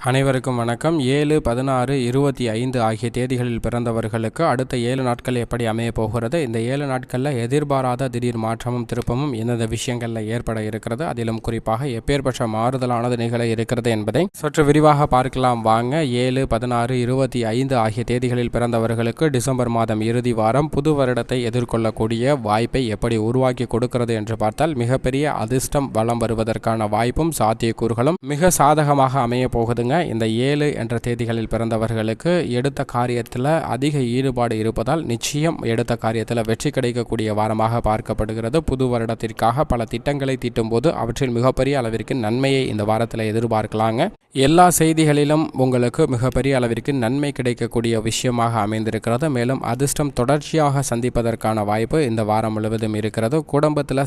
அனைவருக்கும் வணக்கம். 7, 16, 25 ஆகிய தேதிகளில் பிறந்தவர்களுக்கு அடுத்த 7 நாட்கள் எப்படி அமைய போகிறது, இந்த 7 நாட்களில் எதிர்பாராத திடீர் மாற்றமும் திருப்பமும் எந்தெந்த விஷயங்களில் ஏற்பட இருக்கிறது, அதிலும் குறிப்பாக எப்பேற்பட்ட மாறுதலானது நிகழ இருக்கிறது என்பதை சற்று விரிவாக பார்க்கலாம் வாங்க. 7, 16, 25 ஆகிய தேதிகளில் பிறந்தவர்களுக்கு டிசம்பர் மாதம் இறுதி வாரம் புது வருடத்தை எதிர்கொள்ளக்கூடிய வாய்ப்பை எப்படி உருவாக்கி கொடுக்கிறது என்று பார்த்தால், மிகப்பெரிய அதிர்ஷ்டம் வலம் வருவதற்கான வாய்ப்பும் சாத்தியக்கூறுகளும் மிக சாதகமாக அமைய போகுதுங்க. இந்த 7 என்ற தேதிகளில் பிறந்தவர்களுக்கு எடுத்த காரியத்தில் அதிக ஈடுபாடு இருப்பதால் நிச்சயம் எடுத்த காரியத்தில் வெற்றி கிடைக்கக்கூடிய வாரமாக பார்க்கப்படுகிறது. புது வருடத்திற்காக பல திட்டங்களை தீட்டும் போது அவற்றில் மிகப்பெரிய அளவிற்கு நன்மையை இந்த வாரத்தில் எதிர்பார்க்கலாங்க. எல்லா செய்திகளிலும் உங்களுக்கு மிகப்பெரிய அளவிற்கு நன்மை கிடைக்கக்கூடிய விஷயமாக அமைந்திருக்கிறது. மேலும் அதிர்ஷ்டம் தொடர்ச்சியாக சந்திப்பதற்கான வாய்ப்பு இந்த வாரம் முழுவதும் இருக்கிறது. குடும்பத்தில்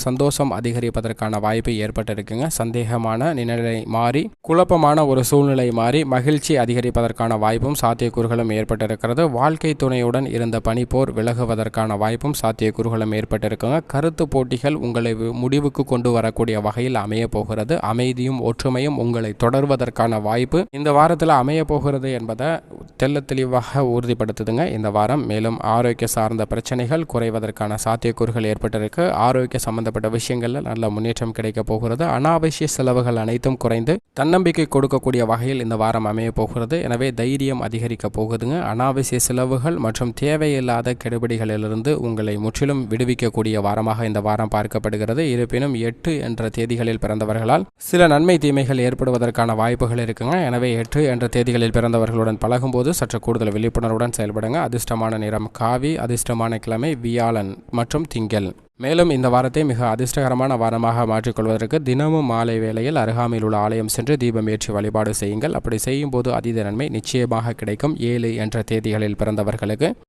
சந்தோஷம் அதிகரிப்பதற்கான வாய்ப்பு ஏற்பட்டிருக்குங்க. சந்தேகமான நிலை மாறி குழப்பமான ஒரு சூழ்நிலை மாறி மகிழ்ச்சி அதிகரிப்பதற்கான வாய்ப்பும் சாத்தியக்கூறுகளும் ஏற்பட்டிருக்கிறது. வாழ்க்கை துணையுடன் இருந்த பனிப்போர் விலகுவதற்கான வாய்ப்பும் சாத்தியக்கூறுகளும் ஏற்பட்டிருக்குங்க. கருத்து போட்டிகள் உங்களை முடிவுக்கு கொண்டு வரக்கூடிய வகையில் அமைய போகிறது. அமைதியும் ஒற்றுமையும் உங்களை தொடர்வதற்கான வாய்ப்பு இந்த வாரத்தில் அமைய போகிறது என்பதை தெல்ல தெளிவாக உறுதிப்படுத்துதுங்க இந்த வாரம். மேலும் ஆரோக்கிய சார்ந்த பிரச்சனைகள் குறைவதற்கான சாத்தியக்கூறுகள் ஏற்பட்டிருக்கு. ஆரோக்கிய சம்பந்தப்பட்ட விஷயங்களில் நல்ல முன்னேற்றம் கிடைக்க போகிறது. அனாவசிய செலவுகள் அனைத்தும் குறைந்து தன்னம்பிக்கை கொடுக்கக்கூடிய வகையில் இந்த வாரம் அமைய போகிறது. எனவே தைரியம் அதிகரிக்க போகுதுங்க. அனாவசிய செலவுகள் மற்றும் தேவையில்லாத கெடுபிடிகளிலிருந்து உங்களை முற்றிலும் விடுவிக்கக்கூடிய வாரமாக இந்த வாரம் பார்க்கப்படுகிறது. இருப்பினும் 8 என்ற தேதிகளில் பிறந்தவர்களால் சில நன்மை தீமைகள் ஏற்படுவதற்கான வாய்ப்புகள் இருக்குங்க. எனவே 8 என்ற தேதிகளில் பிறந்தவர்களுடன் பழகும்போது சற்று கூடுதல் விழிப்புணர்வுடன் செயல்படுங்க. அதிர்ஷ்டமான நிறம் காவி, அதிர்ஷ்டமான கிழமை வியாழன் மற்றும் திங்கள். மேலும் இந்த வாரத்தை மிக அதிர்ஷ்டகரமான வாரமாக மாற்றிக்கொள்வதற்கு தினமும் மாலை வேளையில் அருகாமையில் உள்ள ஆலயம் சென்று தீபம் ஏற்றி வழிபாடு செய்யுங்கள். அப்படி செய்யும் போது அதீத நன்மை நிச்சயமாக கிடைக்கும். 7 என்ற தேதிகளில் பிறந்தவர்களுக்கு